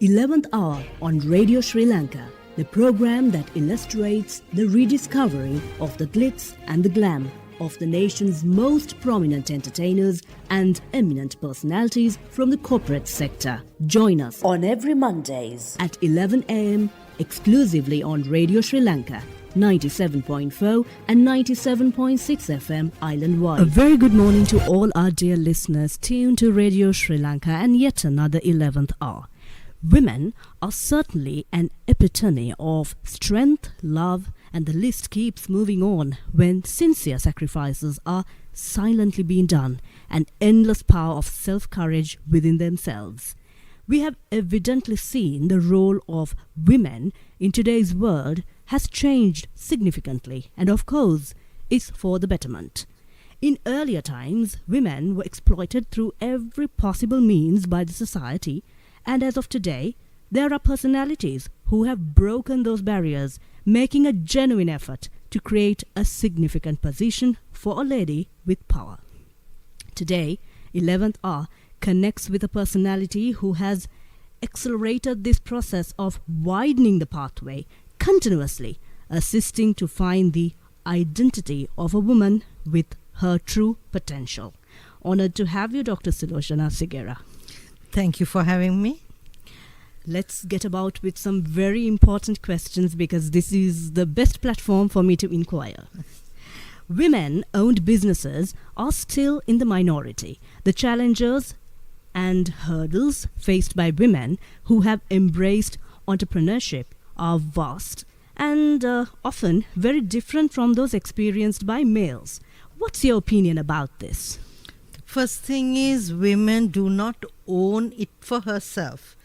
11th Hour on Radio Sri Lanka, the program that illustrates the rediscovery of the glitz and the glam of the nation's most prominent entertainers and eminent personalities from the corporate sector. Join us on every Mondays at 11 a.m. exclusively on Radio Sri Lanka, 97.4 and 97.6 FM island-wide. A very good morning to all our dear listeners tuned to Radio Sri Lanka and yet another 11th hour. Women are certainly an epitome of strength, love, and the list keeps moving on when sincere sacrifices are silently being done and endless power of self-courage within themselves. We have evidently seen the role of women in today's world has changed significantly and of course is for the betterment. In earlier times, women were exploited through every possible means by the society, and as of today, there are personalities who have broken those barriers, making a genuine effort to create a significant position for a lady with power. Today, 11th hour connects with a personality who has accelerated this process of widening the pathway continuously, assisting to find the identity of a woman with her true potential. Honored to have you, Dr. Sulochana Segera. Thank you for having me. Let's get about with some very important questions because this is the best platform for me to inquire. Women-owned businesses are still in the minority. The challenges and hurdles faced by women who have embraced entrepreneurship are vast and often very different from those experienced by males. What's your opinion about this? First thing is, women do not own it for herself.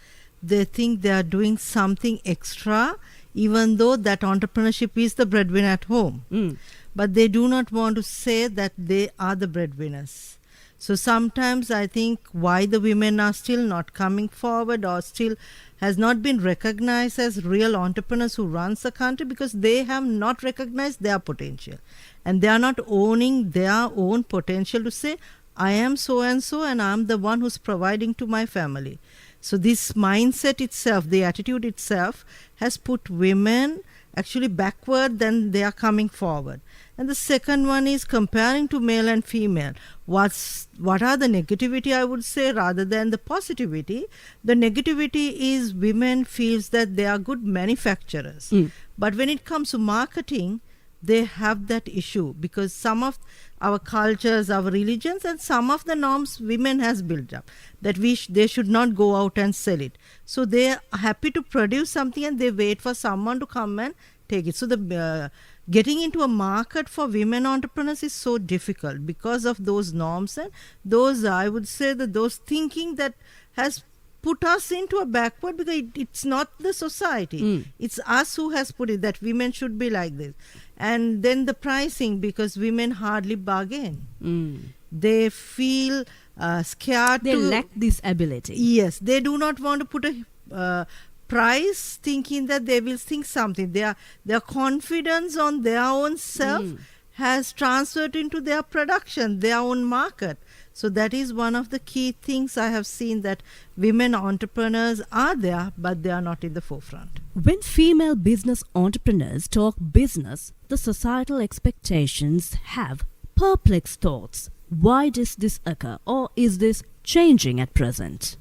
They think they are doing something extra, even though that entrepreneurship is the breadwinner at home. But they do not want to say that they are the breadwinners. So sometimes I think why the women are still not coming forward or still has not been recognized as real entrepreneurs who runs the country, because they have not recognized their potential. And they are not owning their own potential to say, I am so and so and I'm the one who's providing to my family. So this mindset itself, the attitude itself, has put women actually backward than they are coming forward. And the second one is comparing to male and female. What are the negativity, I would say, rather than the positivity? The negativity is women feels that they are good manufacturers. But when it comes to marketing, they have that issue because some of our cultures, our religions, and some of the norms women has built up that they should not go out and sell it. So they are happy to produce something and they wait for someone to come and take it. So the getting into a market for women entrepreneurs is so difficult because of those norms and those, I would say, that those thinking that has put us into a backward, because it's not the society. It's us who has put it that women should be like this. And then the pricing, because women hardly bargain. They feel scared. They lack this ability. Yes, they do not want to put a price thinking that they will think something. Their confidence on their own self has transferred into their production, their own market. So that is one of the key things I have seen, that women entrepreneurs are there, but they are not in the forefront. When female business entrepreneurs talk business, the societal expectations have perplexed thoughts. Why does this occur, or is this changing at present?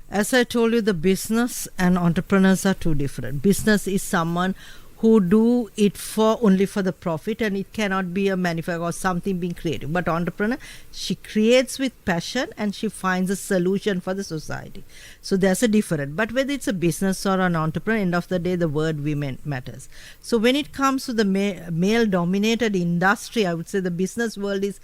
As I told you, the business and entrepreneurs are two different. Business is someone who do it only for the profit, and it cannot be a manufacturer or something being creative. But entrepreneur, she creates with passion and she finds a solution for the society. So there's a difference. But whether it's a business or an entrepreneur, end of the day, the word women matters. So when it comes to the male-dominated industry, I would say the business world is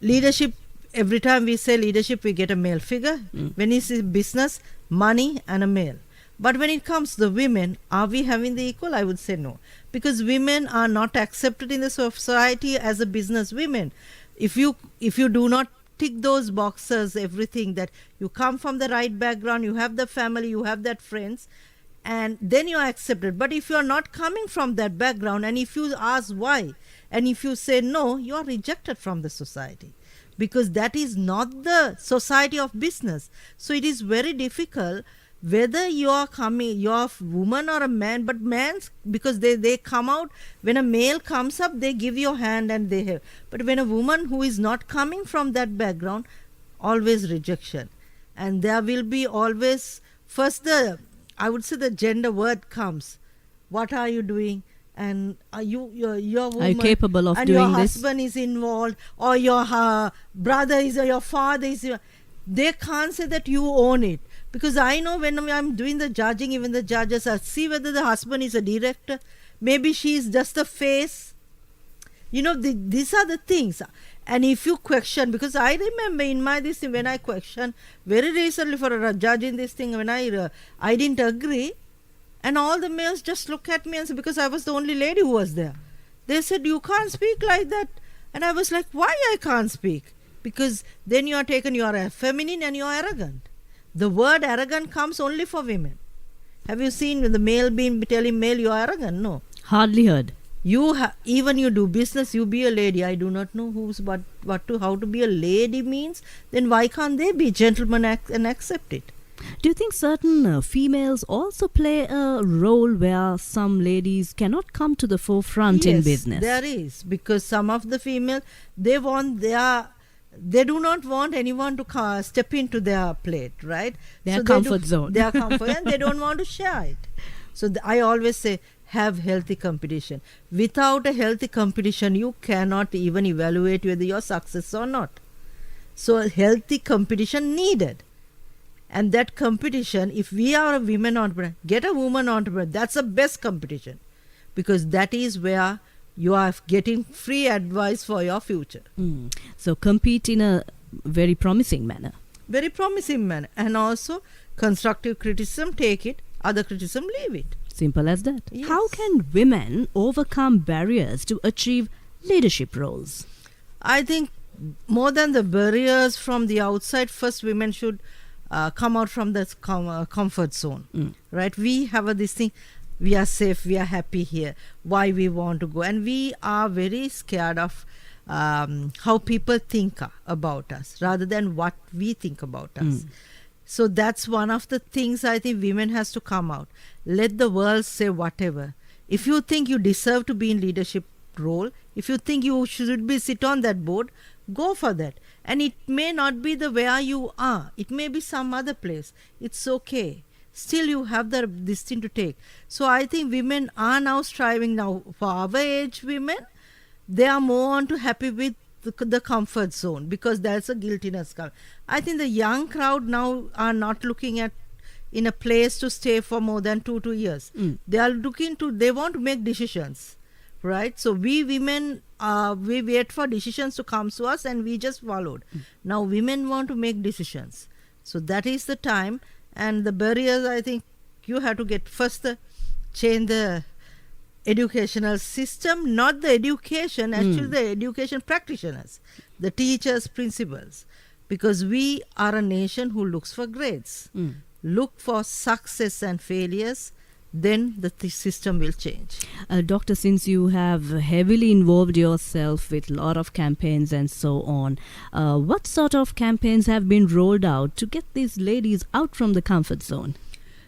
leadership. Every time we say leadership, we get a male figure. When it's business, money and a male. But when it comes to the women, are we having the equal? I would say no. Because women are not accepted in the society as a business women. If you do not tick those boxes, everything that you come from the right background, you have the family, you have that friends, and then you are accepted. But if you are not coming from that background, and if you ask why, and if you say no, you are rejected from the society. Because that is not the society of business. So it is very difficult whether you're a woman or a man, but mans, because they come out, when a male comes up, they give your hand and they have. But when a woman who is not coming from that background, always rejection. And there will be always, first I would say the gender word comes. What are you doing? And you're woman, are you capable of and doing your this? husband is involved, or your brother is, or your father is. They can't say that you own it. Because I know when I'm doing the judging, even the judges, I see whether the husband is a director. Maybe she is just a face. These are the things. And if you question, because I remember in my this thing, when I questioned very recently for a judge in this thing, when I didn't agree, and all the males just look at me and say, because I was the only lady who was there, they said, you can't speak like that. And I was like, why I can't speak? Because then you are feminine and you are arrogant. The word arrogant comes only for women. Have you seen the male being telling male you are arrogant? No. Hardly heard. Even you do business, you be a lady. I do not know how to be a lady means. Then why can't they be gentlemen and accept it? Do you think certain females also play a role where some ladies cannot come to the forefront in business? Yes, there is. Because some of the females, they do not want anyone to step into their plate, right? Their comfort zone. Their comfort, and they don't want to share it. So I always say, have healthy competition. Without a healthy competition, you cannot even evaluate whether you're success or not. So a healthy competition needed. And that competition, if we are a women entrepreneur, get a woman entrepreneur. That's the best competition. Because that is where you are getting free advice for your future. So compete in a very promising manner. Very promising manner. And also constructive criticism, take it. Other criticism, leave it. Simple as that. Yes. How can women overcome barriers to achieve leadership roles? I think more than the barriers from the outside, first women should come out from the comfort zone. Right? We have this thing. We are safe, we are happy here, why we want to go. And we are very scared of how people think about us rather than what we think about us. So that's one of the things I think women has to come out. Let the world say whatever. If you think you deserve to be in leadership role, if you think you should be sit on that board, go for that. And it may not be the where you are. It may be some other place. It's okay. Still you have this thing to take. So I think women are now striving now. For our age women, they are more on to happy with the comfort zone, because there's a guiltiness. I think the young crowd now are not looking at in a place to stay for more than 2 years. They are they want to make decisions, right? So we women, we wait for decisions to come to us and we just followed. Now women want to make decisions. So that is the time. And the barriers, I think you have to get first change the educational system, not the education, actually the education practitioners, the teachers, principals, because we are a nation who looks for grades. Look for success and failures, then the system will change. Doctor, since you have heavily involved yourself with a lot of campaigns and so on, what sort of campaigns have been rolled out to get these ladies out from the comfort zone?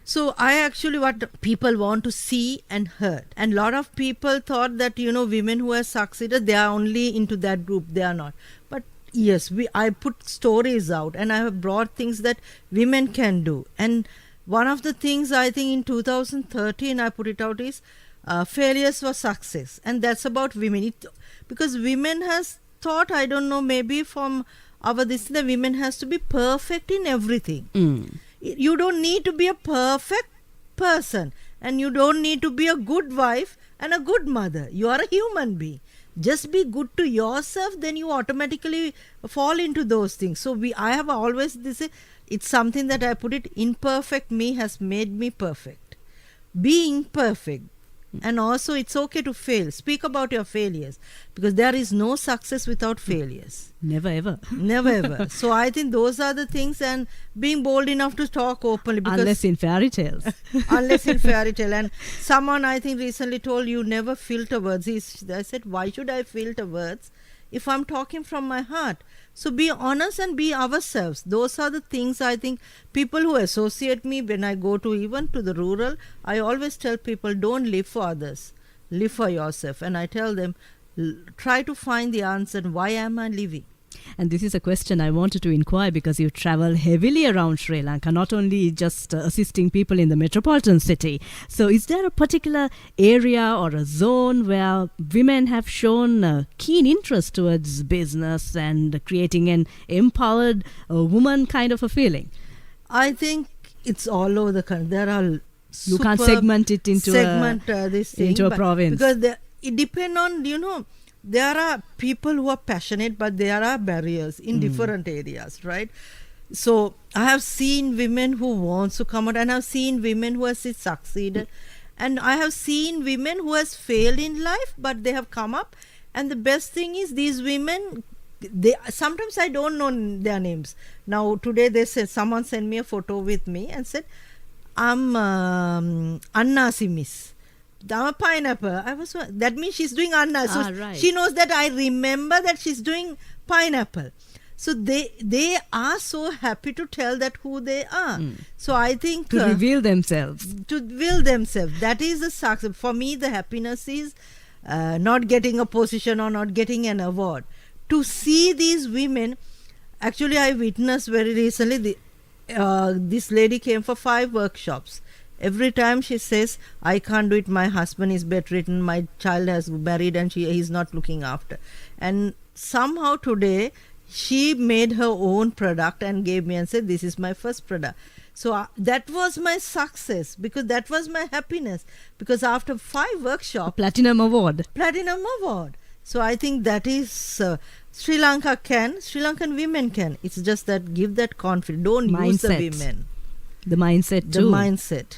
So I actually, what people want to see and heard. And a lot of people thought that, women who have succeeded, they are only into that group. They are not. But yes, I put stories out and I have brought things that women can do. And one of the things I think in 2013 I put it out is failures for success. And that's about women. Because women has thought, I don't know, maybe from the women has to be perfect in everything. You don't need to be a perfect person. And you don't need to be a good wife and a good mother. You are a human being. Just be good to yourself, then you automatically fall into those things. So I have always it's something that I put it, imperfect me has made me perfect. Be imperfect. And also it's okay to fail. Speak about your failures, because there is no success without failures. Never ever. Never ever. So I think those are the things, and being bold enough to talk openly. Because unless in fairy tales. Unless in fairy tale. And someone I think recently told, you never filter words. I said, why should I filter words if I'm talking from my heart. So be honest and be ourselves. Those are the things I think people who associate me when I go to even to the rural, I always tell people, don't live for others, live for yourself. And I tell them, try to find the answer, why am I living? And this is a question I wanted to inquire because you travel heavily around Sri Lanka, not only just assisting people in the metropolitan city. So is there a particular area or a zone where women have shown a keen interest towards business and creating an empowered woman kind of a feeling? I think it's all over the country. There are you can't segment it into a province. Because it depends on, there are people who are passionate, but there are barriers in different areas, right? So I have seen women who want to come out, and I've seen women who have succeeded, and I have seen women who has failed in life, but they have come up. And the best thing is these women, sometimes I don't know their names. Now today someone sent me a photo with me and said, I'm Anna Simis. I'm a pineapple. That means she's doing Anna. So right. She knows that I remember that she's doing pineapple. So they are so happy to tell that who they are. So I think to reveal themselves. That is the success. For me, the happiness is not getting a position or not getting an award. To see these women, actually I witnessed very recently, this lady came for 5 workshops. Every time she says, I can't do it, my husband is bedridden, my child has married and he's not looking after. And somehow today, she made her own product and gave me and said, this is my first product. So that was my success, because that was my happiness. Because after 5 workshops... Platinum award. So I think that is... Sri Lankan women can. It's just that give that confidence. Don't use the women. The mindset too. The mindset.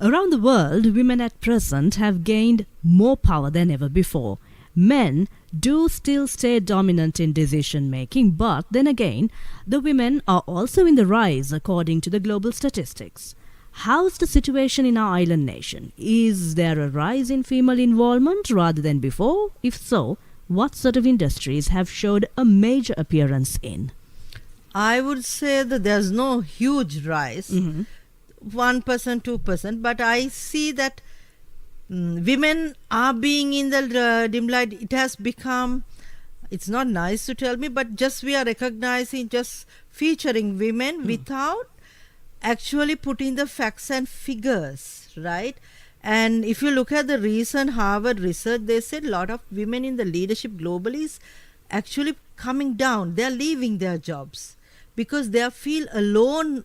Around the world, women at present have gained more power than ever before. Men do still stay dominant in decision making, but then again, the women are also in the rise according to the global statistics. How's the situation in our island nation? Is there a rise in female involvement rather than before? If so, what sort of industries have showed a major appearance in? I would say that there's no huge rise. 1%, 2%, but I see that women are being in the dim light. It has become, it's not nice to tell me, but just we are recognizing, just featuring women without actually putting the facts and figures, right? And if you look at the recent Harvard research, they said a lot of women in the leadership globally is actually coming down. They're leaving their jobs because they feel alone.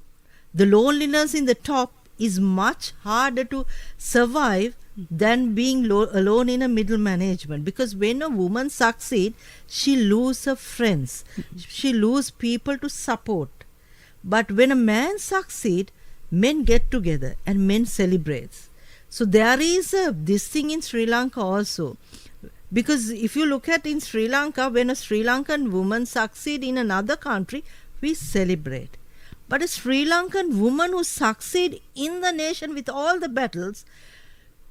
The loneliness in the top is much harder to survive than being alone in a middle management. Because when a woman succeeds, she loses her friends. She loses people to support. But when a man succeeds, men get together and men celebrate. So there is this thing in Sri Lanka also. Because if you look at in Sri Lanka, when a Sri Lankan woman succeeds in another country, we celebrate. But a Sri Lankan woman who succeeds in the nation with all the battles,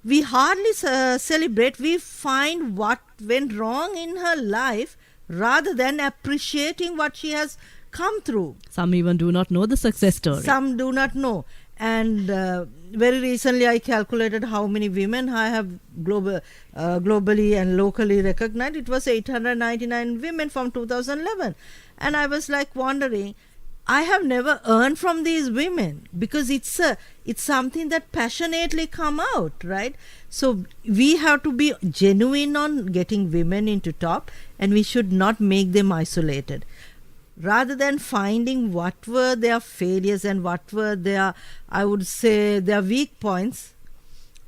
we hardly celebrate. We find what went wrong in her life rather than appreciating what she has come through. Some even do not know the success story. Some do not know. And very recently I calculated how many women I have globally and locally recognized. It was 899 women from 2011. And I was like wondering, I have never earned from these women because it's something that passionately come out, right? So we have to be genuine on getting women into top, and we should not make them isolated. Rather than finding what were their failures and what were their, I would say, their weak points,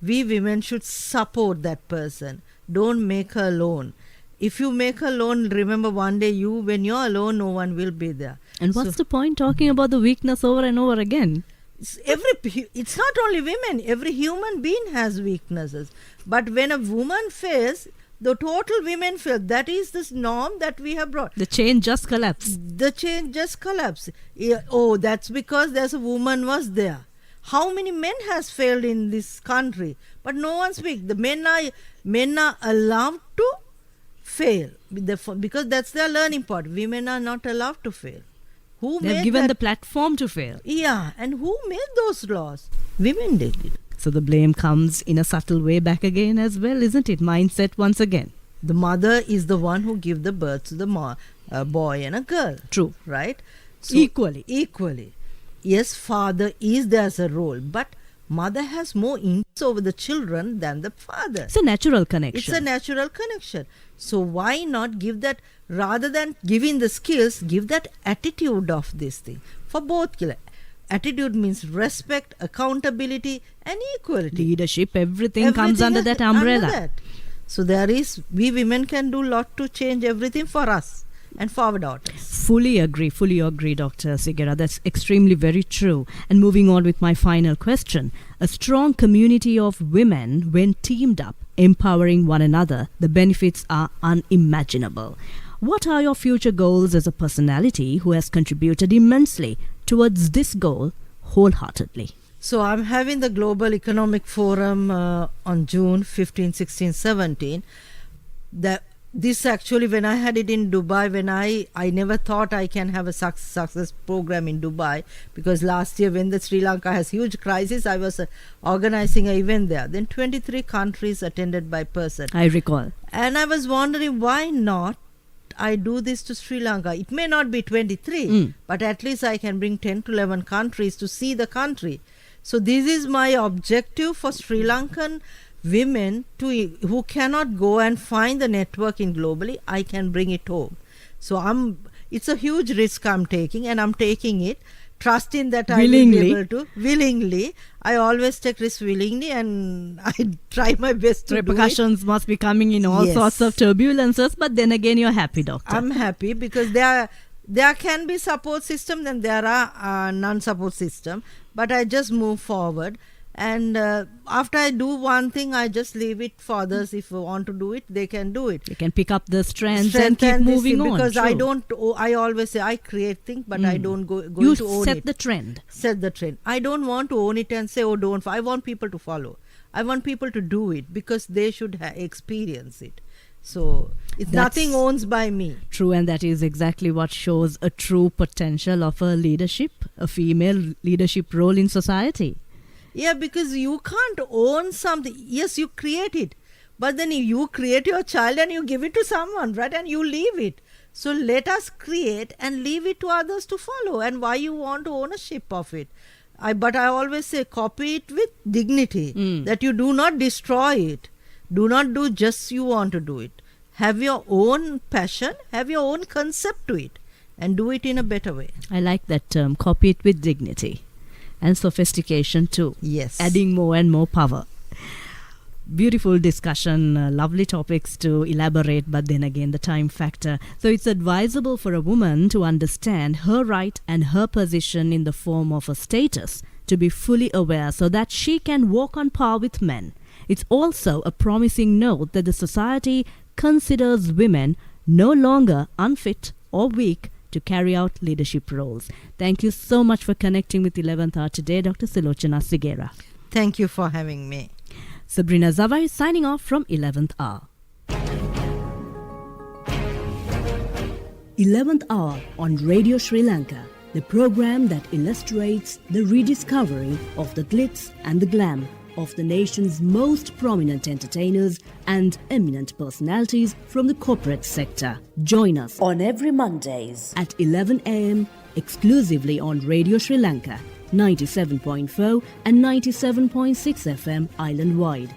we women should support that person. Don't make her alone. If you make her alone, remember one day when you're alone, no one will be there. And what's the point talking about the weakness over and over again? It's not only women. Every human being has weaknesses. But when a woman fails, the total women fail. That is this norm that we have brought. The chain just collapsed. Oh, that's because there's a woman was there. How many men has failed in this country? But no one speaks. The men are allowed to fail because that's their learning part. Women are not allowed to fail. Who They've made given that? the platform to fail. Yeah, and who made those laws? Women did it. So the blame comes in a subtle way back again as well, isn't it? Mindset once again. The mother is the one who give the birth to the boy and a girl. True. Right? So Equally. Yes, father is there as a role, but mother has more influence over the children than the father. It's a natural connection. It's a natural connection. So why not give that, rather than giving the skills, give that attitude of this thing for both. Attitude means respect, accountability and equality. Leadership, everything comes under that umbrella. Under that. So we women can do a lot to change everything for us and for our daughters. Fully agree, Dr. Segera. That's extremely very true. And moving on with my final question. A strong community of women, when teamed up, empowering one another, the benefits are unimaginable. What are your future goals as a personality who has contributed immensely towards this goal wholeheartedly? So I'm having the Global Economic Forum on June 15, 16, 17. This actually, when I had it in Dubai, when I never thought I can have a success program in Dubai, because last year when the Sri Lanka has huge crisis, I was organizing an event there. Then 23 countries attended by person. I recall. And I was wondering why not I do this to Sri Lanka. It may not be 23, but at least I can bring 10 to 11 countries to see the country. So this is my objective for Sri Lankan women who cannot go and find the networking globally. I can bring it home. So it's a huge risk I'm taking, and I'm taking it, trusting that I will be able to willingly. I always take risks willingly, and I try my best to Repercussions do it. must be coming in all sorts of turbulences, but then again you're happy, doctor. I'm happy because there can be support system, then there are non-support system, but I just move forward. And after I do one thing, I just leave it for others. If they want to do it, they can do it. They can pick up the strands and keep moving on. Because I always say I create things, but I don't go to own it. You set the trend. Set the trend. I don't want to own it and say, don't. I want people to follow. I want people to do it because they should experience it. So it's nothing owns by me. True, and that is exactly what shows a true potential of a female leadership role in society. Yeah, because you can't own something. Yes, you create it. But then you create your child and you give it to someone, right? And you leave it. So let us create and leave it to others to follow. And why you want ownership of it? But I always say copy it with dignity. That you do not destroy it. Do not do just you want to do it. Have your own passion. Have your own concept to it. And do it in a better way. I like that term. Copy it with dignity. And sophistication too. Yes. Adding more and more power. Beautiful discussion, lovely topics to elaborate, but then again the time factor. So it's advisable for a woman to understand her right and her position in the form of a status, to be fully aware so that she can walk on par with men. It's also a promising note that the society considers women no longer unfit or weak to carry out leadership roles. Thank you so much for connecting with 11th Hour today, Dr. Sulochana Segera. Thank you for having me. Sabrina Zawar is signing off from 11th Hour. 11th Hour on Radio Sri Lanka, the program that illustrates the rediscovery of the glitz and the glam of the nation's most prominent entertainers and eminent personalities from the corporate sector. Join us on every Mondays at 11 a.m. exclusively on Radio Sri Lanka, 97.4 and 97.6 FM island-wide.